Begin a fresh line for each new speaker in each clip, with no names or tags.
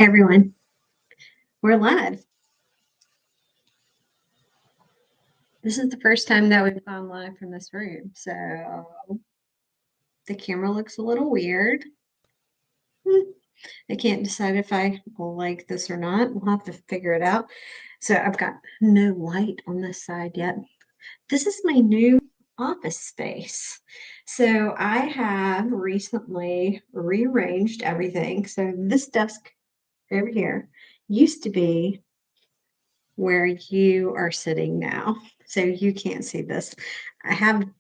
Everyone, we're live. This is the first time that we've gone live from this room, so the camera looks a little weird. I can't decide if I will like this or not. We'll have to figure it out. So I've got no light on this side yet. This is my new office space. So I have recently rearranged everything. So this desk over here used to be where you are sitting now. So you can't see this.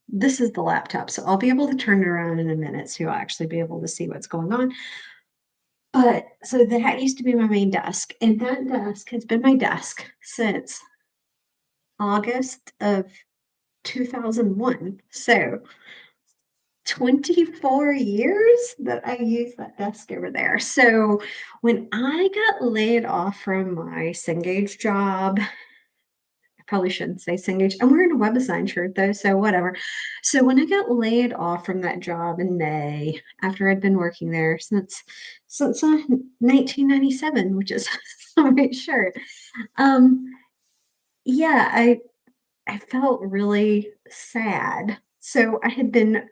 This is the laptop. So I'll be able to turn it around in a minute. So you'll actually be able to see what's going on. But so that used to be my main desk. And that desk has been my desk since August of 2001. So 24 years that I use that desk over there. So when I got laid off from my Cengage job, probably shouldn't say Cengage. I'm wearing a web design shirt though, so whatever. So when I got laid off from that job in May, after I'd been working there since 1997, which is on my shirt, um, yeah, I felt really sad. So I had been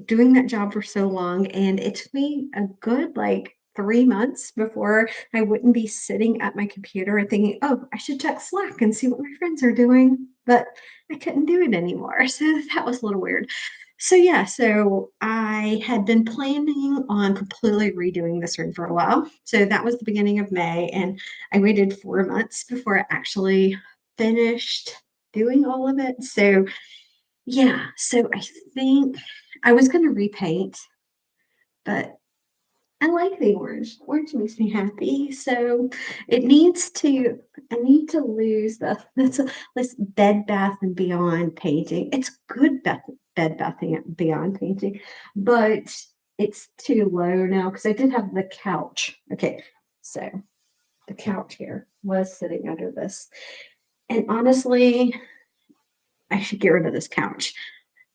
doing that job for so long, and it took me a good like 3 months before I wouldn't be sitting at my computer and thinking, oh, I should check Slack and see what my friends are doing. But I couldn't do it anymore. So that was a little weird. So yeah, so I had been planning on completely redoing this room for a while. So that was the beginning of May, and I waited 4 months before I actually finished doing all of it. So yeah, so I think I was gonna repaint, but I like the orange. Orange makes me happy, so I need to lose this Bed Bath& and Beyond painting. It's good Bed Bath& and Beyond painting, but it's too low now because I did have the couch. Okay, so the couch here was sitting under this, and honestly, I should get rid of this couch.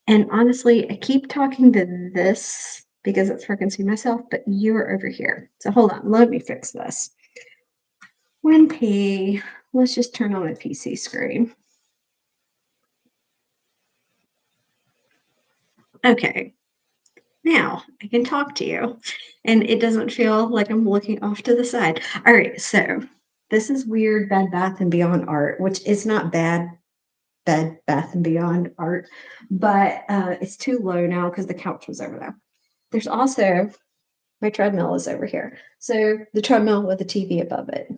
And honestly, I keep talking to this because it's where I can see myself, but you're over here. So hold on, let me fix this. 1P, let's just turn on a PC screen. Okay, now I can talk to you and it doesn't feel like I'm looking off to the side. All right, so this is weird Bed Bath & Beyond art, which is not bad Bed Bath & Beyond art, but it's too low now because the couch was over there. There's also my treadmill is over here. So the treadmill with the TV above it.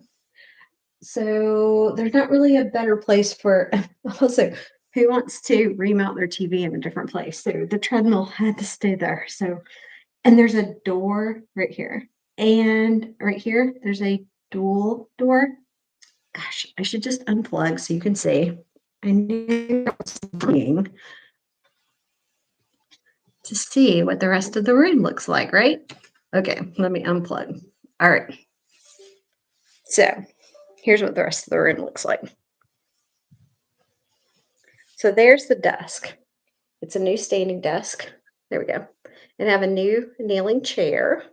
So there's not really a better place for also who wants to remount their TV in a different place. So the treadmill had to stay there. So and there's a door right here. And right here, there's a dual door. Gosh, I should just unplug so you can see. I knew I was looking to see what the rest of the room looks like, right? Okay, let me unplug. All right. So here's what the rest of the room looks like. So there's the desk. It's a new standing desk. There we go. And I have a new kneeling chair.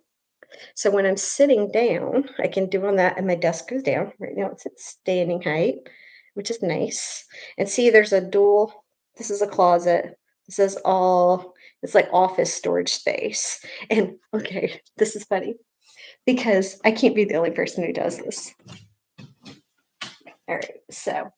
So when I'm sitting down, I can do on that and my desk goes down. Right now it's at standing height, which is nice. And see, there's a dual, this is a closet. This is all, it's like office storage space. And okay, this is funny because I can't be the only person who does this. All right, so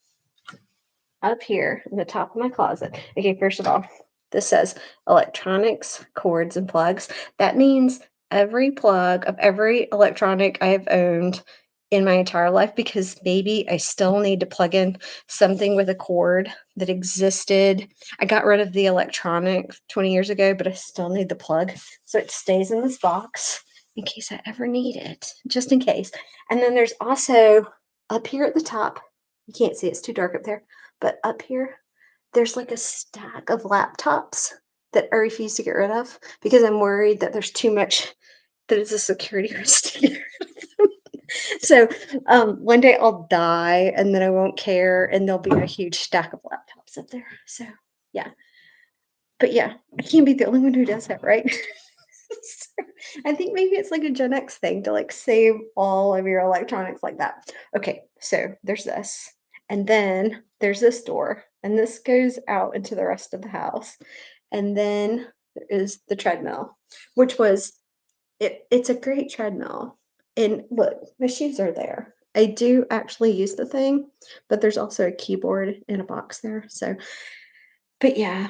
up here in the top of my closet. Okay, first of all, this says electronics, cords, and plugs. That means every plug of every electronic I have owned in my entire life, because maybe I still need to plug in something with a cord that existed. I got rid of the electronic 20 years ago, but I still need the plug. So it stays in this box in case I ever need it, just in case. And then there's also up here at the top, you can't see, it's too dark up there, but up here, there's like a stack of laptops that I refuse to get rid of because I'm worried that there's too much, that it's a security risk to get rid of them. So one day I'll die and then I won't care and there'll be a huge stack of laptops up there. So yeah. But yeah, I can't be the only one who does that, right? I think maybe it's like a Gen X thing to like save all of your electronics like that. Okay, so there's this. And then there's this door, and this goes out into the rest of the house. And then there is the treadmill, which was it's a great treadmill. And look, my shoes are there. I do actually use the thing, but there's also a keyboard in a box there. So, but yeah,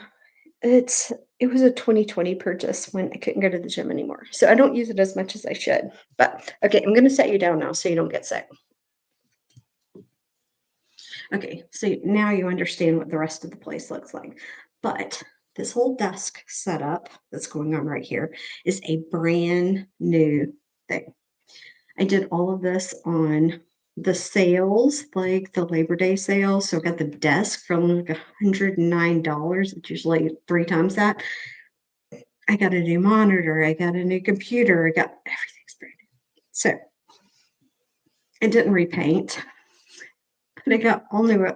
it was a 2020 purchase when I couldn't go to the gym anymore. So I don't use it as much as I should. But okay, I'm gonna set you down now so you don't get sick. Okay, so now you understand what the rest of the place looks like. But this whole desk setup that's going on right here is a brand new thing. I did all of this on the sales, like the Labor Day sales. So I got the desk for like $109. It's usually three times that. I got a new monitor, I got a new computer, I got everything's brand new. So I didn't repaint, but I got all new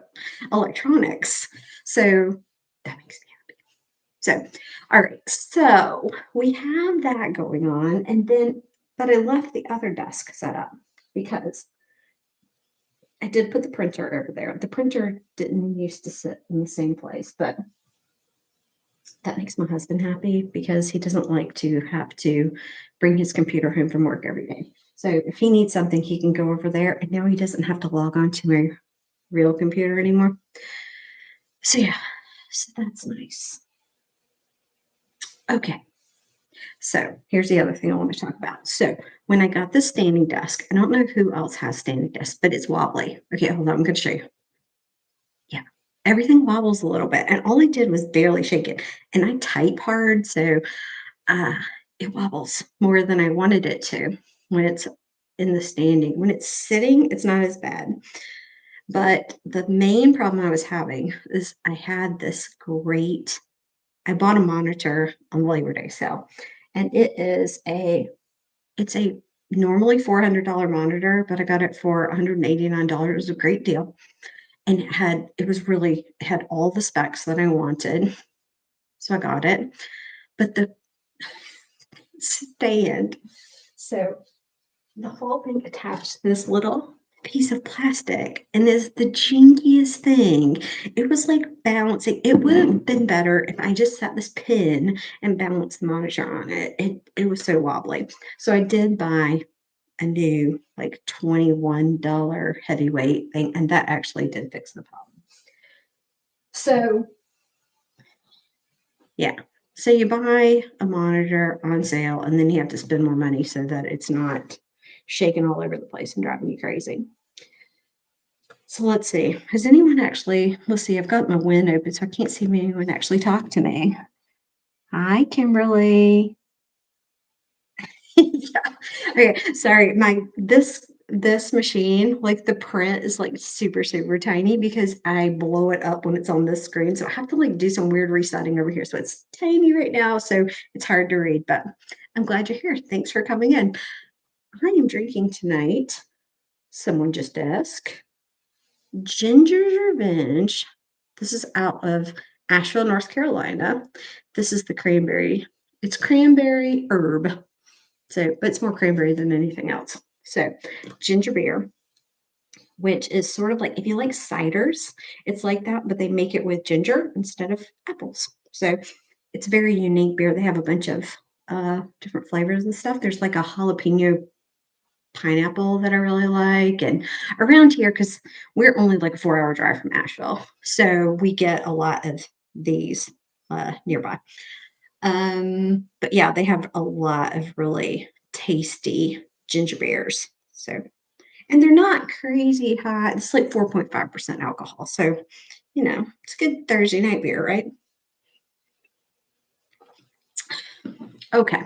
electronics. So that makes me happy. So, all right. So we have that going on. And then, but I left the other desk set up because I did put the printer over there. The printer didn't used to sit in the same place, but that makes my husband happy because he doesn't like to have to bring his computer home from work every day. So if he needs something, he can go over there, and now he doesn't have to log on to my real computer anymore. So yeah, so that's nice. Okay. So here's the other thing I want to talk about. So when I got this standing desk, I don't know who else has standing desks, but it's wobbly. Okay, hold on, I'm going to show you. Yeah, everything wobbles a little bit, and all I did was barely shake it. And I type hard, so uh, it wobbles more than I wanted it to when it's in the standing. When it's sitting, it's not as bad. But the main problem I was having is I had this great I bought a monitor on Labor Day sale, and it's a normally $400 monitor, but I got it for $189. It was a great deal. And it had all the specs that I wanted. So I got it. But the stand, so the whole thing attached to this little piece of plastic, and is the jinkiest thing. It was like balancing. It would have been better if I just set this pin and balanced the monitor on it. It was so wobbly. So I did buy a new like $21 heavyweight thing, and that actually did fix the problem. So yeah. So you buy a monitor on sale, and then you have to spend more money so that it's not shaking all over the place and driving you crazy. So let's see. Has anyone actually, let's see, I've got my win open, so I can't see if anyone actually talked to me. Hi, Kimberly. Yeah. Okay, sorry. This machine, like the print is like super, super tiny because I blow it up when it's on this screen. So I have to like do some weird resetting over here. So it's tiny right now. So it's hard to read, but I'm glad you're here. Thanks for coming in. I am drinking tonight. Someone just asked. Ginger's Revenge. This is out of Asheville, North Carolina. This is the cranberry. It's cranberry herb. So, but it's more cranberry than anything else. So, ginger beer, which is sort of like if you like ciders, it's like that, but they make it with ginger instead of apples. So, it's a very unique beer. They have a bunch of different flavors and stuff. There's like a jalapeno pineapple that I really like. And around here, because we're only like a 4 hour drive from Asheville, so we get a lot of these nearby. But yeah, they have a lot of really tasty ginger beers. So, and they're not crazy high. It's like 4.5% alcohol. So, it's a good Thursday night beer, right? Okay.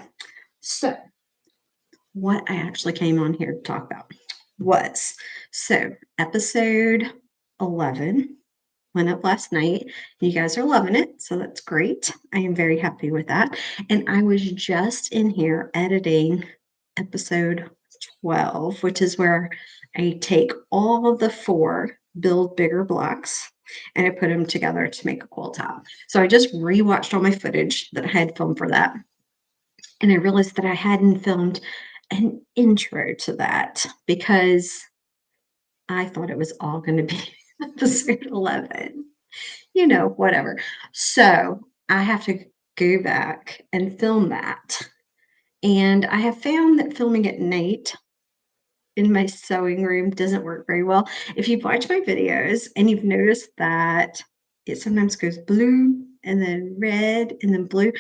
So, what I actually came on here to talk about was so episode 11 went up last night. You guys are loving it, so that's great. I am very happy with that. And I was just in here editing episode 12, which is where I take all of the four build bigger blocks and I put them together to make a quilt top. So I just rewatched all my footage that I had filmed for that. And I realized that I hadn't filmed an intro to that because I thought it was all going to be episode 11, whatever. So I have to go back and film that. And I have found that filming at night in my sewing room doesn't work very well. If you've watched my videos and you've noticed that it sometimes goes blue and then red and then blue,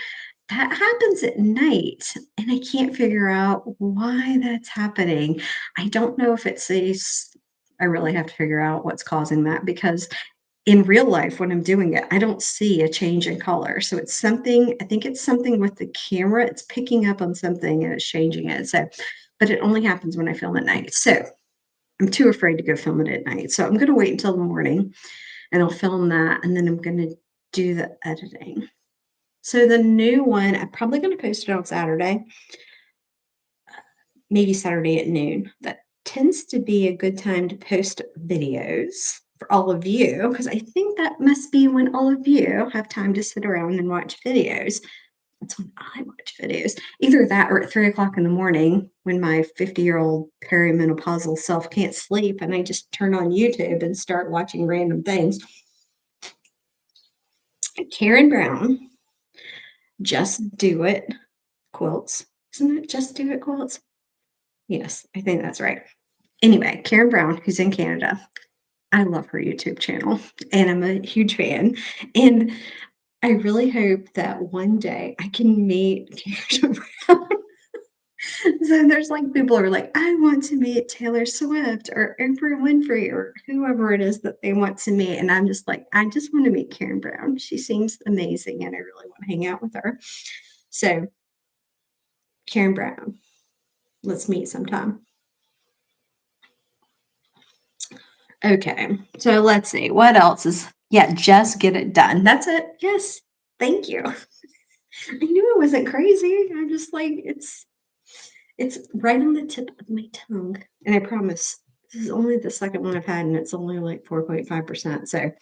that happens at night, and I can't figure out why that's happening. I don't know if it's I really have to figure out what's causing that because in real life, when I'm doing it, I don't see a change in color. So it's something, I think it's something with the camera. It's picking up on something and it's changing it. So, but it only happens when I film at night. So I'm too afraid to go film it at night. So I'm going to wait until the morning and I'll film that. And then I'm going to do the editing. So the new one, I'm probably going to post it on Saturday, maybe Saturday at noon. That tends to be a good time to post videos for all of you, because I think that must be when all of you have time to sit around and watch videos. That's when I watch videos. Either that or at 3 o'clock in the morning when my 50-year-old perimenopausal self can't sleep and I just turn on YouTube and start watching random things. Karen Brown, Just Do It Quilts. Isn't it Just Do It Quilts? Yes, I think that's right. Anyway, Karen Brown, who's in Canada, I love her YouTube channel and I'm a huge fan. And I really hope that one day I can meet Karen Brown. So there's like people who are like, I want to meet Taylor Swift or Oprah Winfrey or whoever it is that they want to meet. And I'm just like, I just want to meet Karen Brown. She seems amazing and I really want to hang out with her. So, Karen Brown, let's meet sometime. Okay, so let's see. What else is, yeah, just get it done. That's it. Yes. Thank you. I knew it wasn't crazy. I'm just like, it's right on the tip of my tongue. And I promise this is only the second one I've had, and it's only like 4.5%. So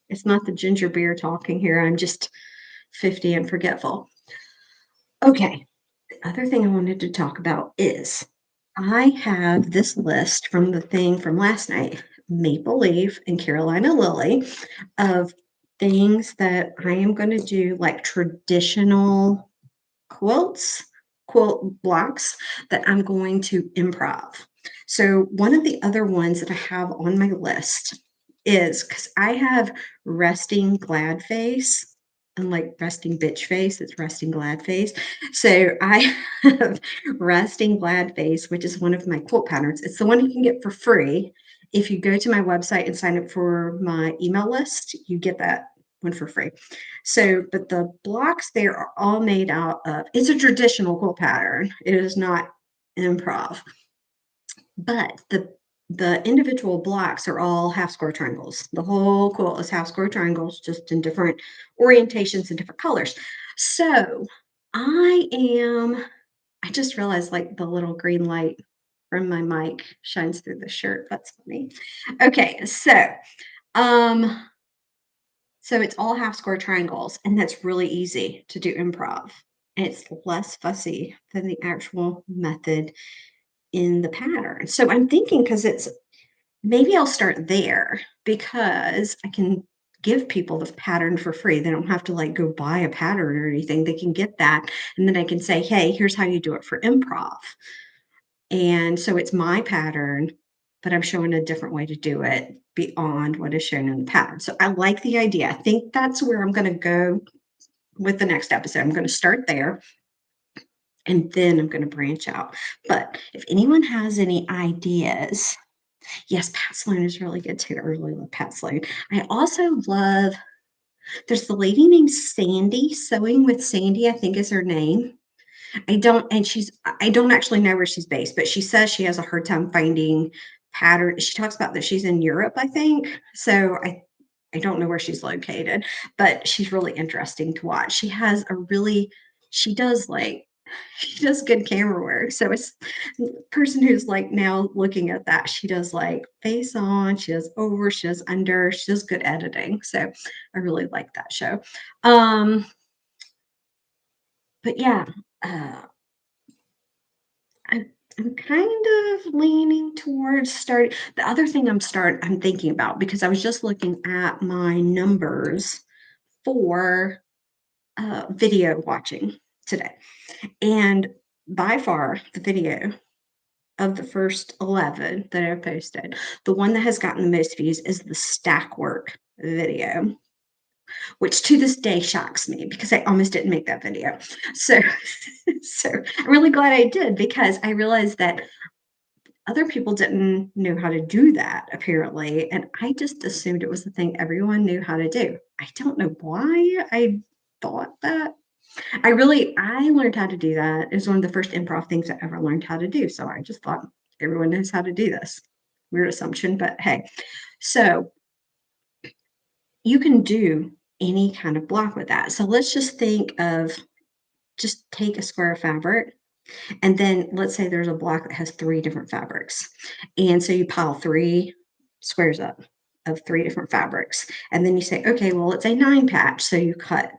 it's not the ginger beer talking here. I'm just 50 and forgetful. Okay. The other thing I wanted to talk about is I have this list from the thing from last night, Maple Leaf and Carolina Lily, of things that I am going to do, like traditional quilt blocks that I'm going to improv. So one of the other ones that I have on my list is because I have resting glad face. Unlike resting bitch face, it's resting glad face. So I have resting glad face, which is one of my quilt patterns. It's the one you can get for free. If you go to my website and sign up for my email list, you get that one for free. So, but the blocks there are all made out of, it's a traditional quilt pattern. It is not improv, but the individual blocks are all half square triangles. The whole quilt is half square triangles, just in different orientations and different colors. So I just realized like the little green light from my mic shines through the shirt. That's funny. Okay, um, so it's all half square triangles, and that's really easy to do improv. And it's less fussy than the actual method in the pattern. So I'm thinking because maybe I'll start there because I can give people the pattern for free. They don't have to like go buy a pattern or anything. They can get that. And then I can say, hey, here's how you do it for improv. And so it's my pattern, but I'm showing a different way to do it beyond what is shown in the pattern. So I like the idea. I think that's where I'm going to go with the next episode. I'm going to start there and then I'm going to branch out. But if anyone has any ideas, yes, Pat Sloan is really good too. I really love Pat Sloan. I also love, there's the lady named Sandy, Sewing with Sandy, I think is her name. I don't actually know where she's based, but she says she has a hard time finding pattern. She talks about that she's in Europe, I think. So I don't know where she's located, but she's really interesting to watch. She does like, she does good camera work. So it's the person who's like now looking at that. She does like face on, she does over, she does under, she does good editing. So I really like that show. But yeah, I'm kind of leaning towards starting. The other thing I'm thinking about, because I was just looking at my numbers for video watching today. And by far, the video of the first 11 that I've posted, the one that has gotten the most views is the stack work video, which to this day shocks me because I almost didn't make that video. So, so I'm really glad I did because I realized that other people didn't know how to do that apparently, and I just assumed it was the thing everyone knew how to do. I don't know why I thought that. I learned how to do that. It was one of the first improv things I ever learned how to do. So I just thought everyone knows how to do this. Weird assumption, but hey. So you can do any kind of block with that. So let's just think of just take a square of fabric and then let's say there's a block that has three different fabrics. And so you pile three squares up of three different fabrics. And then you say, okay, well, it's a 9 patch. So you cut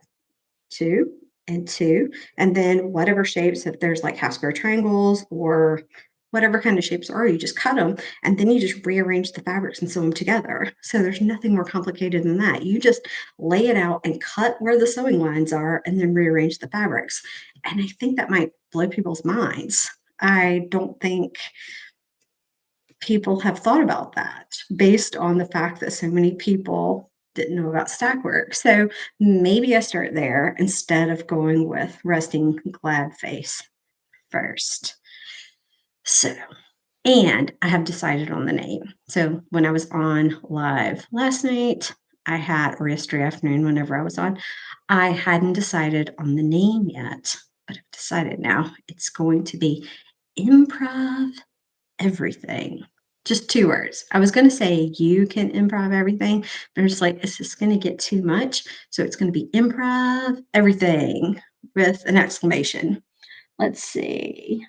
two and two, and then whatever shapes, if there's like half square triangles or whatever kind of shapes are, you just cut them and then you just rearrange the fabrics and sew them together. So there's nothing more complicated than that. You just lay it out and cut where the sewing lines are and then rearrange the fabrics. And I think that might blow people's minds. I don't think people have thought about that based on the fact that so many people didn't know about stack work. So maybe I start there instead of going with resting glad face first. So, and I have decided on the name. So when I was on live last night, or yesterday afternoon, whenever I was on, I hadn't decided on the name yet, but I've decided now it's going to be improv everything. Just 2 words. I was gonna say you can improv everything, but it's like, it's just gonna get too much. So it's gonna be improv everything with an exclamation. Let's see.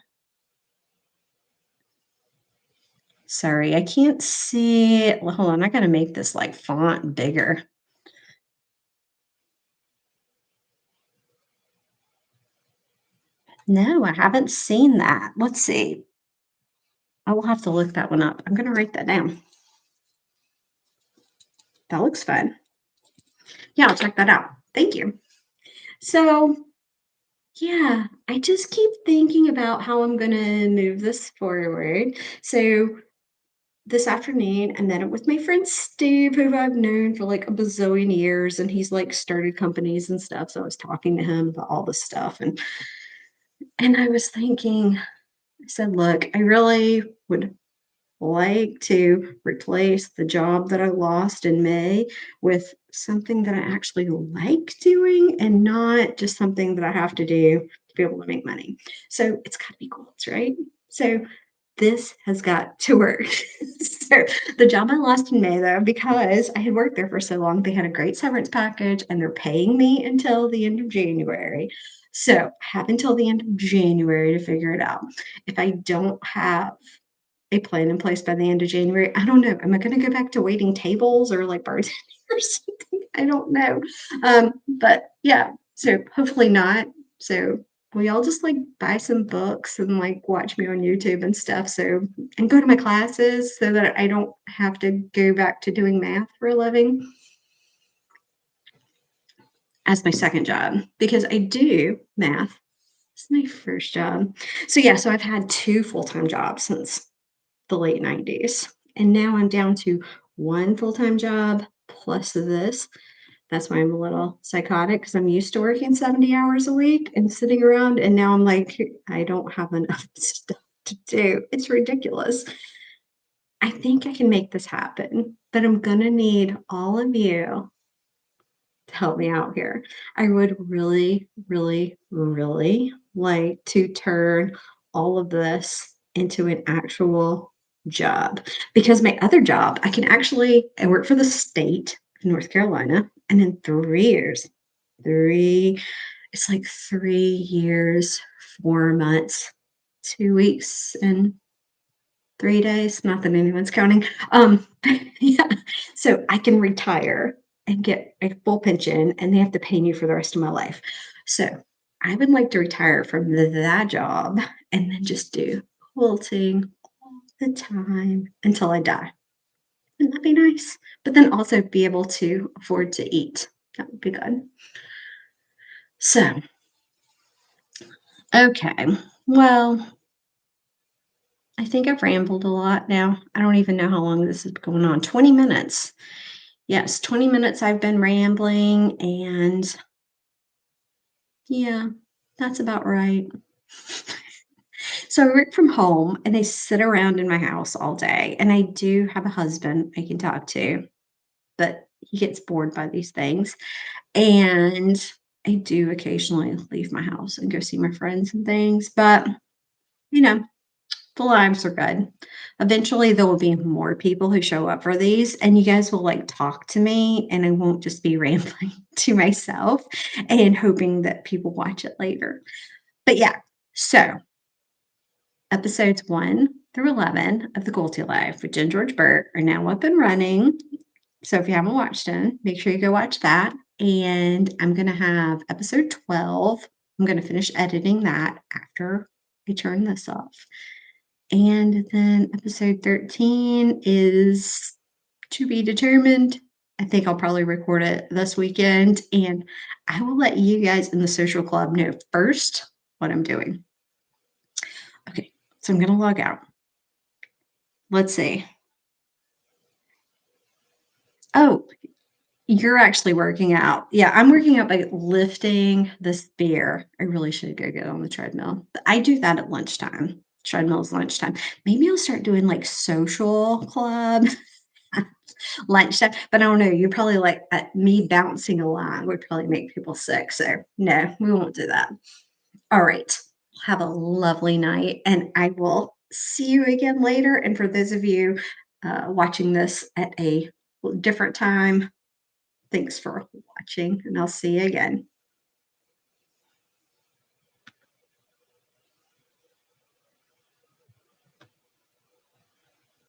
Sorry, I can't see. Well, hold on, I gotta make this like font bigger. No, I haven't seen that. Let's see. I will have to look that one up. I'm gonna write that down. That looks fun. Yeah, I'll check that out. Thank you. So yeah, I just keep thinking about how I'm gonna move this forward. So this afternoon, I met up with my friend Steve, who I've known for like a bazillion years, and he's like started companies and stuff. So I was talking to him about all this stuff, and I was thinking, I said, look, I really would like to replace the job that I lost in May with something that I actually like doing and not just something that I have to do to be able to make money. So it's got to be goals, right? So this has got to work. So the job I lost in May, though, because I had worked there for so long, they had a great severance package and they're paying me until the end of January. So I have until the end of January to figure it out. If I don't have a plan in place by the end of January. I don't know. Am I going to go back to waiting tables or like bartending or something? I don't know. But yeah, so hopefully not. So we all just like buy some books and like watch me on YouTube and stuff. So, and go to my classes so that I don't have to go back to doing math for a living as my second job because I do math. It's my first job. So yeah, so I've had two full-time jobs since the late 90s. And now I'm down to one full-time job plus this. That's why I'm a little psychotic because I'm used to working 70 hours a week and sitting around. And now I'm like, I don't have enough stuff to do. It's ridiculous. I think I can make this happen, but I'm going to need all of you to help me out here. I would really, really, really like to turn all of this into an actual job because my other job, I work for the state of North Carolina, and in 3 years, three, it's like 3 years, 4 months, 2 weeks, and 3 days, not that anyone's counting. Yeah, so I can retire and get a full pension, and they have to pay me for the rest of my life. So I would like to retire from that job and then just do quilting all the time until I die. Wouldn't that be nice? But then also be able to afford to eat. That would be good. So, okay. Well, I think I've rambled a lot now. I don't even know how long this is going on. 20 minutes. Yes, 20 minutes I've been rambling, and yeah, that's about right. So I work from home and I sit around in my house all day. And I do have a husband I can talk to, but he gets bored by these things. And I do occasionally leave my house and go see my friends and things. But, you know, the lives are good. Eventually, there will be more people who show up for these, and you guys will like talk to me, and I won't just be rambling to myself and hoping that people watch it later. But yeah, so episodes 1 through 11 of The Quilty Life with Jen George Burt are now up and running. So if you haven't watched them, make sure you go watch that. And I'm going to have episode 12. I'm going to finish editing that after I turn this off. And then episode 13 is to be determined. I think I'll probably record it this weekend. And I will let you guys in the social club know first what I'm doing. Okay, so I'm going to log out. Let's see. Oh, you're actually working out. Yeah, I'm working out by lifting this beer. I really should go get on the treadmill. But I do that at lunchtime. Treadmill's lunchtime. Maybe I'll start doing like social club lunchtime. But I don't know. You're probably like me bouncing along would probably make people sick. So no, we won't do that. All right. Have a lovely night, and I will see you again later. And for those of you watching this at a different time, thanks for watching, and I'll see you again.